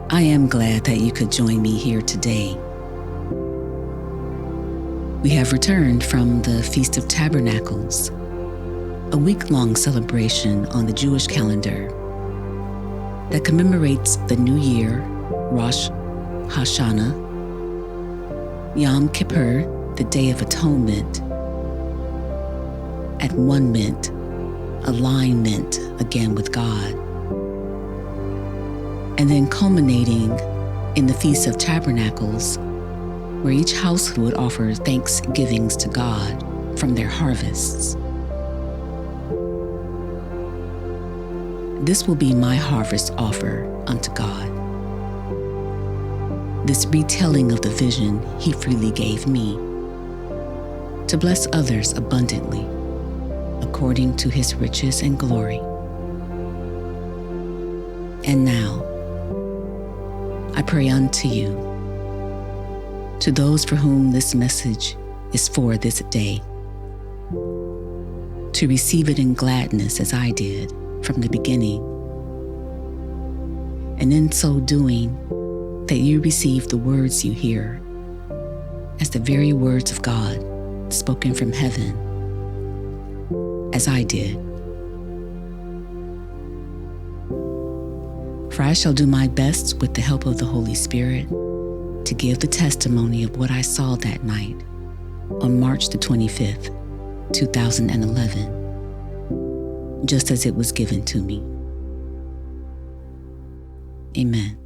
I am glad that you could join me here today. We have returned from the Feast of Tabernacles, a week-long celebration on the Jewish calendar that commemorates the New Year, Rosh Hashanah, Yom Kippur, the Day of Atonement, at one-ment, alignment again with God, and then culminating in the Feast of Tabernacles, where each household offers thanksgivings to God from their harvests. This will be my harvest offer unto God. This retelling of the vision He freely gave me to bless others abundantly, according to His riches and glory. And now, I pray unto you, to those for whom this message is for this day, to receive it in gladness as I did from the beginning, and in so doing, that you receive the words you hear as the very words of God spoken from heaven, as I did. For I shall do my best with the help of the Holy Spirit to give the testimony of what I saw that night on March the 25th, 2011, just as it was given to me. Amen.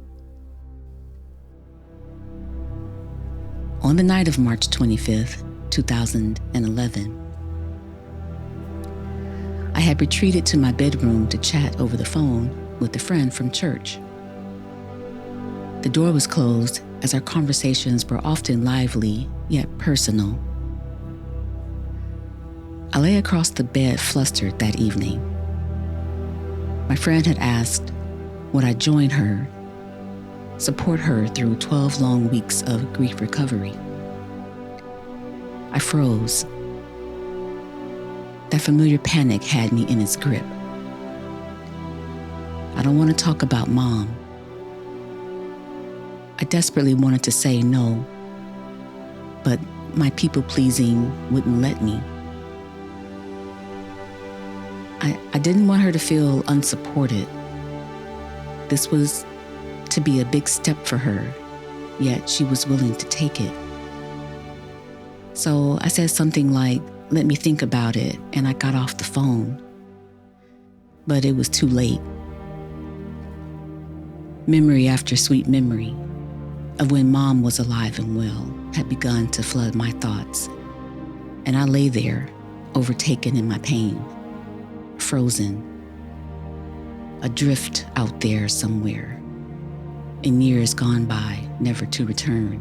On the night of March 25th, 2011, I had retreated to my bedroom to chat over the phone with a friend from church. The door was closed as our conversations were often lively yet personal. I lay across the bed flustered that evening. My friend had asked would I join her, support her through 12 long weeks of grief recovery. I froze. That familiar panic had me in its grip. I don't want to talk about Mom. I desperately wanted to say no, but my people-pleasing wouldn't let me. I didn't want her to feel unsupported. This was to be a big step for her, yet she was willing to take it. So I said something like, "Let me think about it," and I got off the phone. But it was too late. Memory after sweet memory of when Mom was alive and well had begun to flood my thoughts, and I lay there, overtaken in my pain, frozen, adrift out there somewhere, in years gone by, never to return,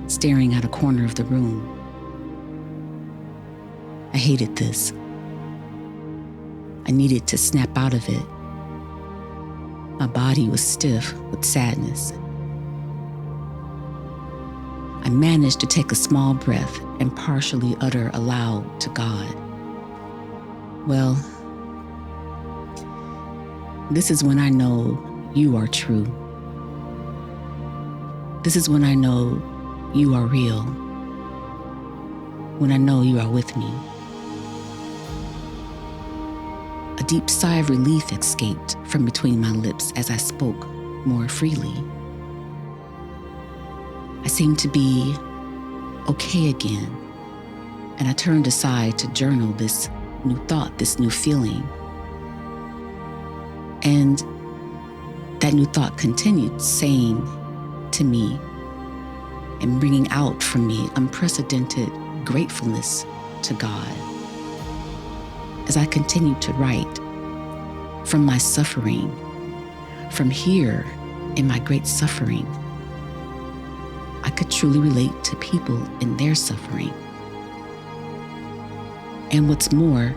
staring at a corner of the room. I hated this. I needed to snap out of it. My body was stiff with sadness. I managed to take a small breath and partially utter aloud to God, "Well, this is when I know you are true. This is when I know you are real. When I know you are with me." A deep sigh of relief escaped from between my lips as I spoke more freely. I seemed to be okay again, and I turned aside to journal this new thought, this new feeling. And that new thought continued, saying to me and bringing out from me unprecedented gratefulness to God. As I continued to write, from my suffering, from here in my great suffering, I could truly relate to people in their suffering. And what's more,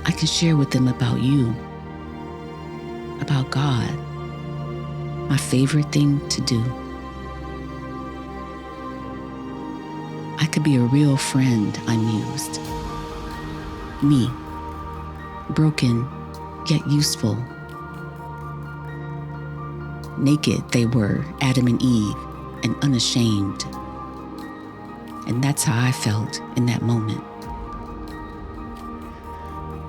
I can share with them about you, about God, my favorite thing to do. I could be a real friend, I mused. Me, broken yet useful. Naked they were, Adam and Eve, and unashamed. And that's how I felt in that moment.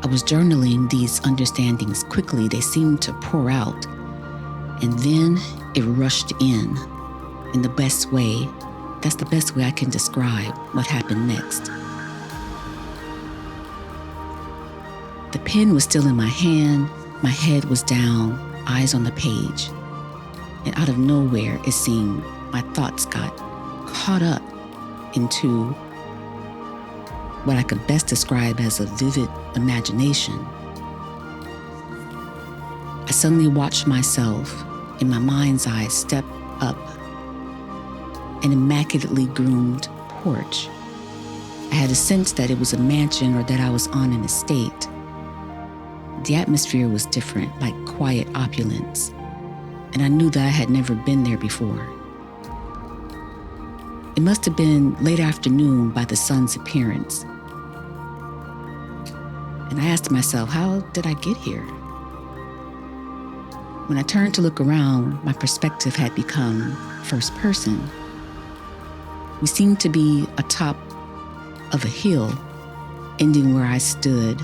I was journaling these understandings quickly. They seemed to pour out. And then it rushed in the best way. That's the best way I can describe what happened next. The pen was still in my hand. My head was down, eyes on the page. And out of nowhere, it seemed, my thoughts got caught up into what I could best describe as a vivid imagination. I suddenly watched myself in my mind's eye step up an immaculately groomed porch. I had a sense that it was a mansion or that I was on an estate. The atmosphere was different, like quiet opulence, and I knew that I had never been there before. It must have been late afternoon by the sun's appearance. And I asked myself, how did I get here? When I turned to look around, my perspective had become first person. We seemed to be atop of a hill, ending where I stood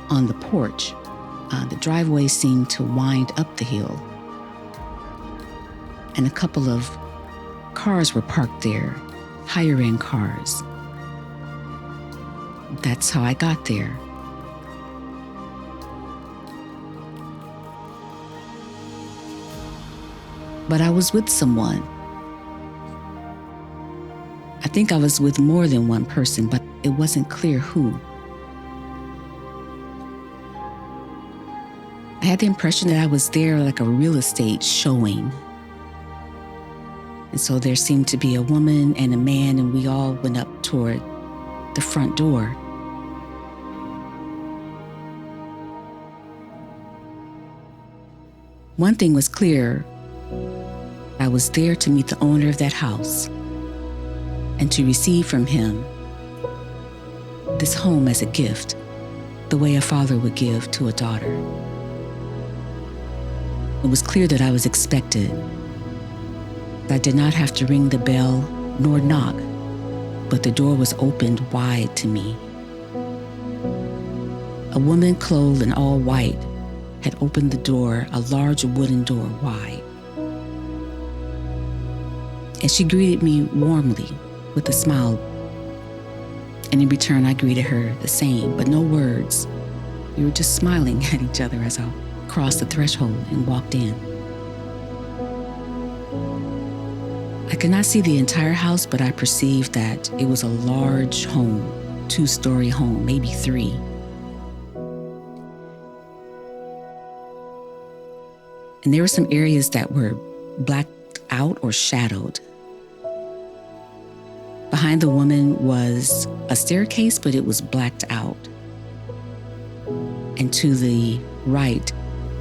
on the porch. The driveway seemed to wind up the hill, and a couple of cars were parked there, higher-end cars. That's how I got there. But I was with someone. I think I was with more than one person, but it wasn't clear who. I had the impression that I was there like a real estate showing. And so there seemed to be a woman and a man, and we all went up toward the front door. One thing was clear. I was there to meet the owner of that house and to receive from him this home as a gift, the way a father would give to a daughter. It was clear that I was expected. I did not have to ring the bell nor knock, but the door was opened wide to me. A woman clothed in all white had opened the door, a large wooden door wide. And she greeted me warmly with a smile. And in return, I greeted her the same, but no words. We were just smiling at each other as I crossed the threshold and walked in. I could not see the entire house, but I perceived that it was a large home, 2-story home, maybe 3. And there were some areas that were blacked out or shadowed. Behind the woman was a staircase, but it was blacked out. And to the right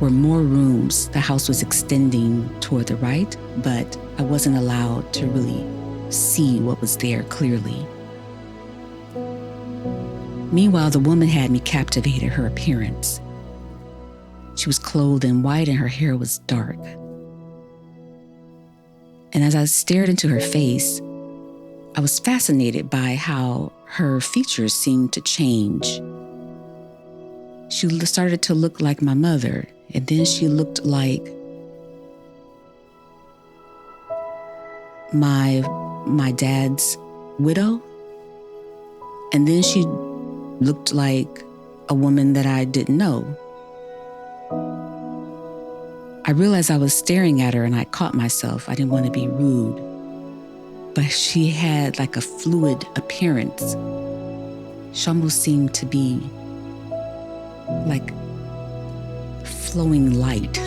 were more rooms. The house was extending toward the right, but I wasn't allowed to really see what was there clearly. Meanwhile, the woman had me captivated, her appearance. She was clothed in white and her hair was dark. And as I stared into her face, I was fascinated by how her features seemed to change. She started to look like my mother, and then she looked like my dad's widow, and then she looked like a woman that I didn't know. I realized I was staring at her, and I caught myself. I didn't want to be rude, but she had like a fluid appearance. She almost seemed to be like flowing light.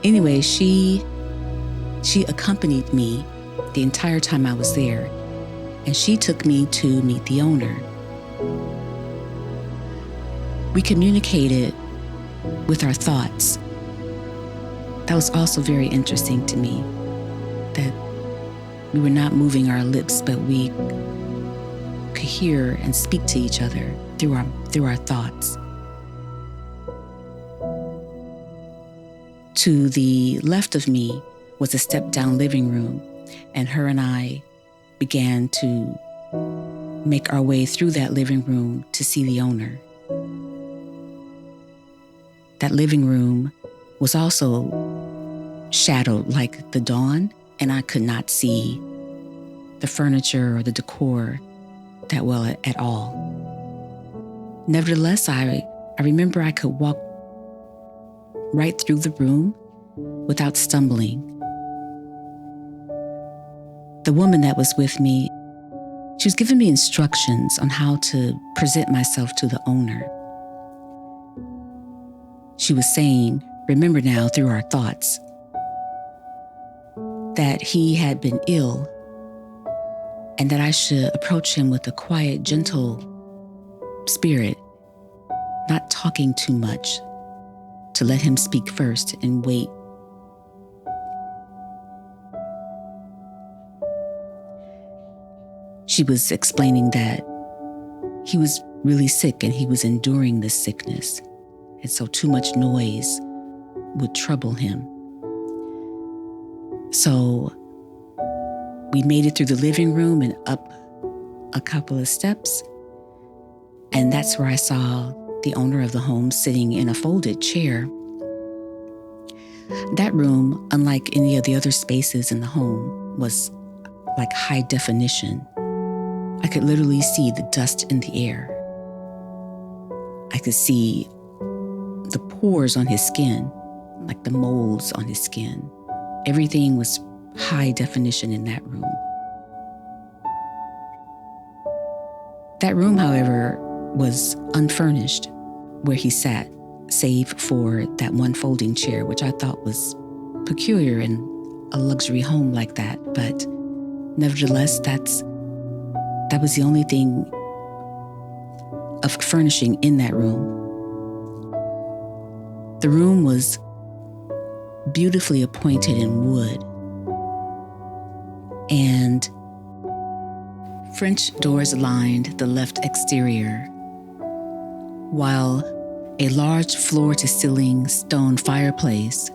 Anyway, she accompanied me the entire time I was there, and she took me to meet the owner. We communicated with our thoughts. That was also very interesting to me, that we were not moving our lips, but we could hear and speak to each other through our thoughts. To the left of me was a step-down living room, and her and I began to make our way through that living room to see the owner. That living room was also shadowed like the dawn, and I could not see the furniture or the decor that well at all. Nevertheless, I remember I could walk right through the room without stumbling. The woman that was with me, she was giving me instructions on how to present myself to the owner. She was saying, remember now through our thoughts, that he had been ill and that I should approach him with a quiet, gentle spirit, not talking too much, to let him speak first and wait. She was explaining that he was really sick and he was enduring this sickness, and so too much noise would trouble him. So we made it through the living room and up a couple of steps, and that's where I saw the owner of the home sitting in a folded chair. That room, unlike any of the other spaces in the home, was like high definition. I could literally see the dust in the air. I could see the pores on his skin, like the moles on his skin. Everything was high definition in that room. That room, however, was unfurnished where he sat, save for that one folding chair, which I thought was peculiar in a luxury home like that. But nevertheless, that was the only thing of furnishing in that room. The room was beautifully appointed in wood, and French doors lined the left exterior, while a large floor-to-ceiling stone fireplace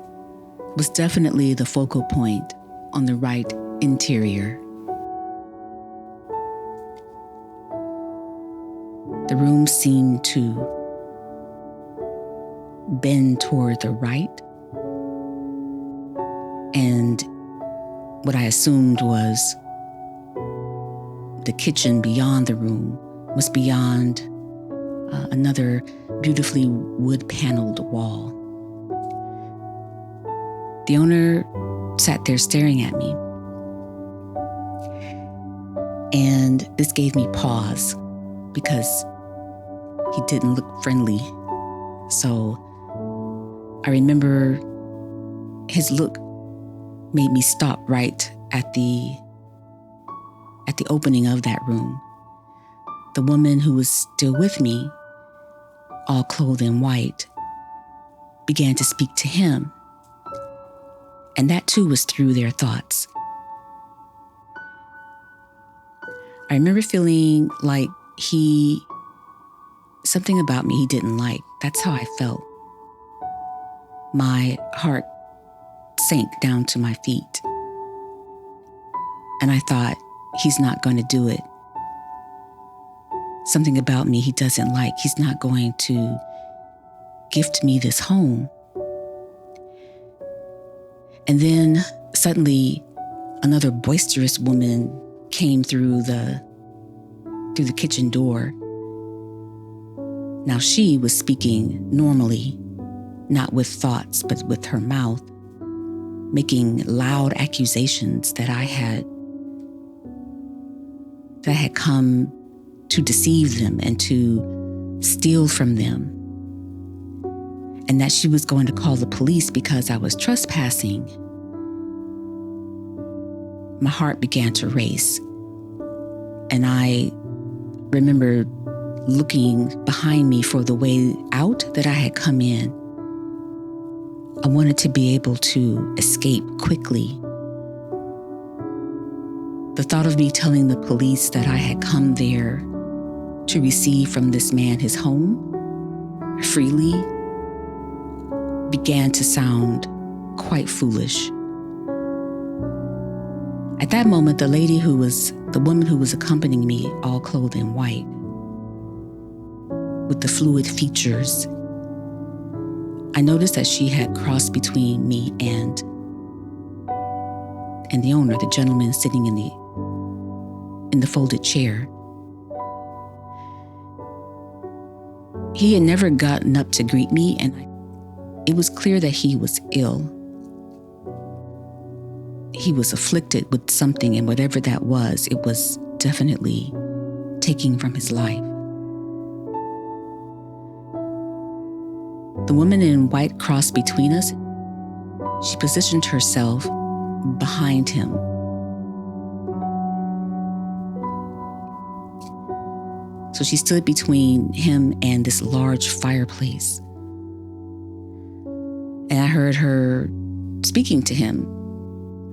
was definitely the focal point on the right interior. The room seemed to bend toward the right, and what I assumed was the kitchen beyond the room was beyond another beautifully wood-paneled wall. The owner sat there staring at me, and this gave me pause because he didn't look friendly. So I remember his look made me stop right at the opening of that room. The woman who was still with me, all clothed in white, began to speak to him. And that too was through their thoughts. I remember feeling like something about me he didn't like. That's how I felt. My heart sank down to my feet. And I thought, he's not going to do it. Something about me he doesn't like. He's not going to gift me this home. And then suddenly another boisterous woman came through the kitchen door. Now she was speaking normally, not with thoughts, but with her mouth, making loud accusations that I had come to deceive them and to steal from them, and that she was going to call the police because I was trespassing. My heart began to race, and I remember looking behind me for the way out that I had come in. I wanted to be able to escape quickly. The thought of me telling the police that I had come there to receive from this man his home freely began to sound quite foolish. At that moment, the woman who was accompanying me, all clothed in white, with the fluid features, I noticed that she had crossed between me and the owner, the gentleman sitting in the folded chair. He had never gotten up to greet me, and it was clear that he was ill. He was afflicted with something, and whatever that was, it was definitely taking from his life. The woman in white crossed between us. She positioned herself behind him. So she stood between him and this large fireplace. And I heard her speaking to him,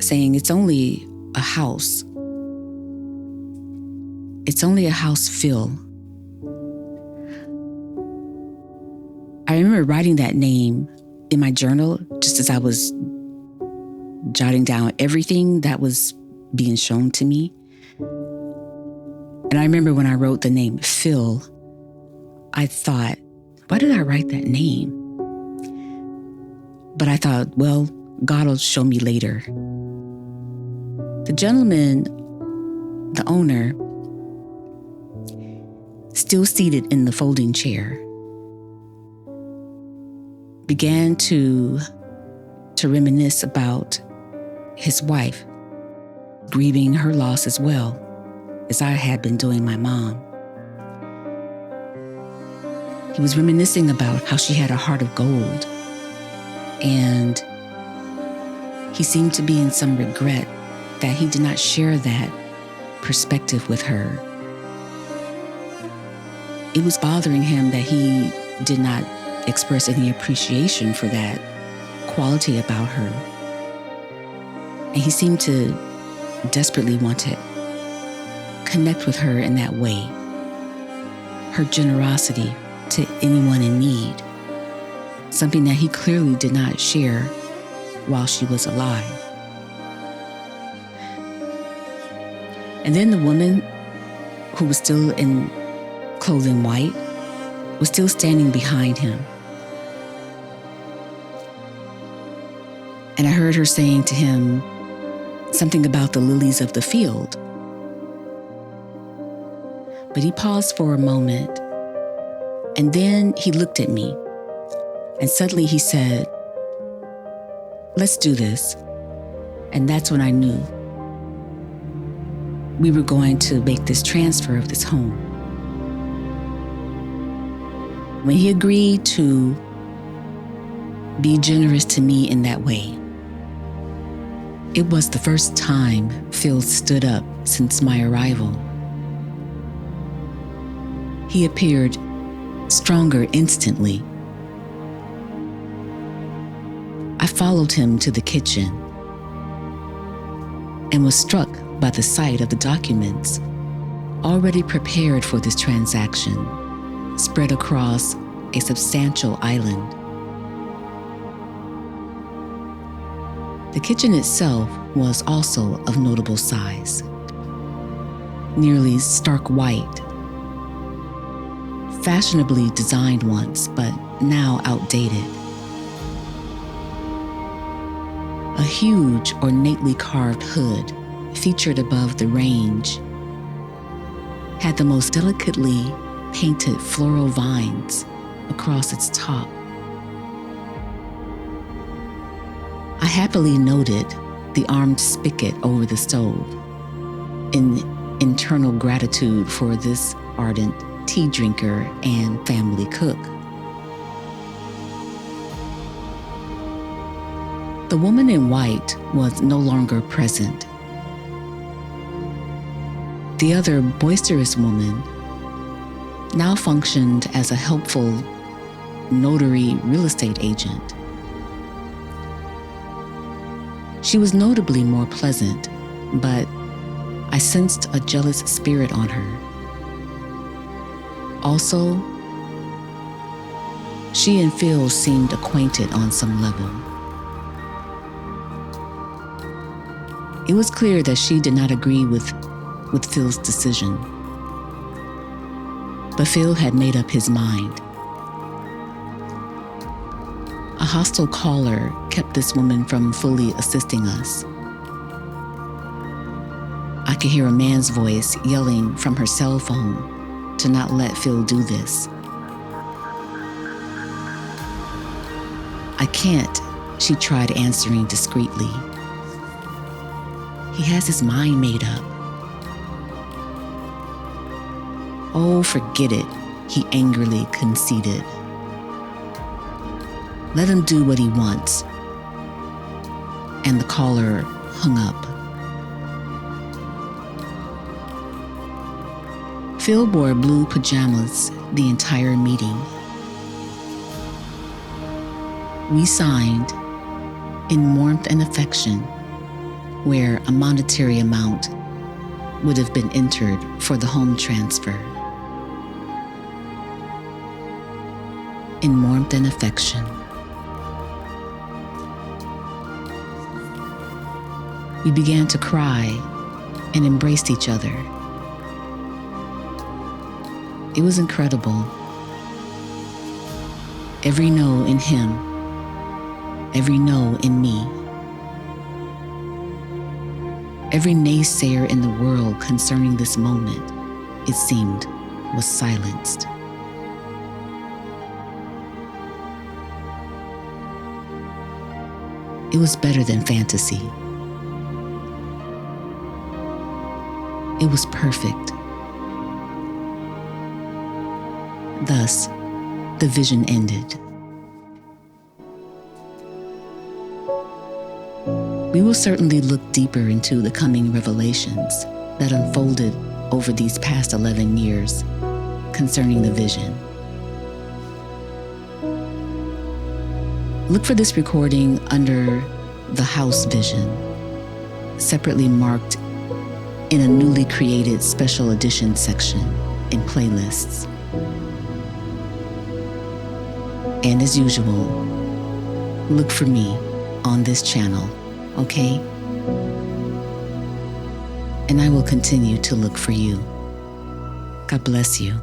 saying, "It's only a house. It's only a house, Phil." I remember writing that name in my journal just as I was jotting down everything that was being shown to me. And I remember when I wrote the name Phil, I thought, why did I write that name? But I thought, well, God will show me later. The gentleman, the owner, still seated in the folding chair, began to reminisce about his wife, grieving her loss as well, as I had been doing my mom. He was reminiscing about how she had a heart of gold, and he seemed to be in some regret that he did not share that perspective with her. It was bothering him that he did not express any appreciation for that quality about her. And he seemed to desperately want to connect with her in that way. Her generosity to anyone in need, something that he clearly did not share while she was alive. And then the woman who was still in clothing white was still standing behind him. And I heard her saying to him something about the lilies of the field. But he paused for a moment, and then he looked at me, and suddenly he said, "Let's do this." And that's when I knew we were going to make this transfer of this home. When he agreed to be generous to me in that way, it was the first time Phil stood up since my arrival. He appeared stronger instantly. I followed him to the kitchen and was struck by the sight of the documents already prepared for this transaction, spread across a substantial island. The kitchen itself was also of notable size, nearly stark white, fashionably designed once, but now outdated. A huge, ornately carved hood featured above the range had the most delicately painted floral vines across its top. I happily noted the armed spigot over the stove, in internal gratitude for this ardent tea drinker and family cook. The woman in white was no longer present. The other boisterous woman now functioned as a helpful notary real estate agent. She was notably more pleasant, but I sensed a jealous spirit on her. Also, she and Phil seemed acquainted on some level. It was clear that she did not agree with Phil's decision. But Phil had made up his mind. A hostile caller kept this woman from fully assisting us. I could hear a man's voice yelling from her cell phone to not let Phil do this. "I can't," she tried answering discreetly. "He has his mind made up." "Oh, forget it," he angrily conceded. "Let him do what he wants." And the caller hung up. Phil wore blue pajamas the entire meeting. We signed in warmth and affection, where a monetary amount would have been entered for the home transfer. In warmth and affection. We began to cry and embraced each other. It was incredible. Every no in him, every no in me. Every naysayer in the world concerning this moment, it seemed, was silenced. It was better than fantasy. It was perfect. Thus, the vision ended. We will certainly look deeper into the coming revelations that unfolded over these past 11 years concerning the vision. Look for this recording under the House Vision, separately marked in a newly created special edition section in playlists. And as usual, look for me on this channel, okay? And I will continue to look for you. God bless you.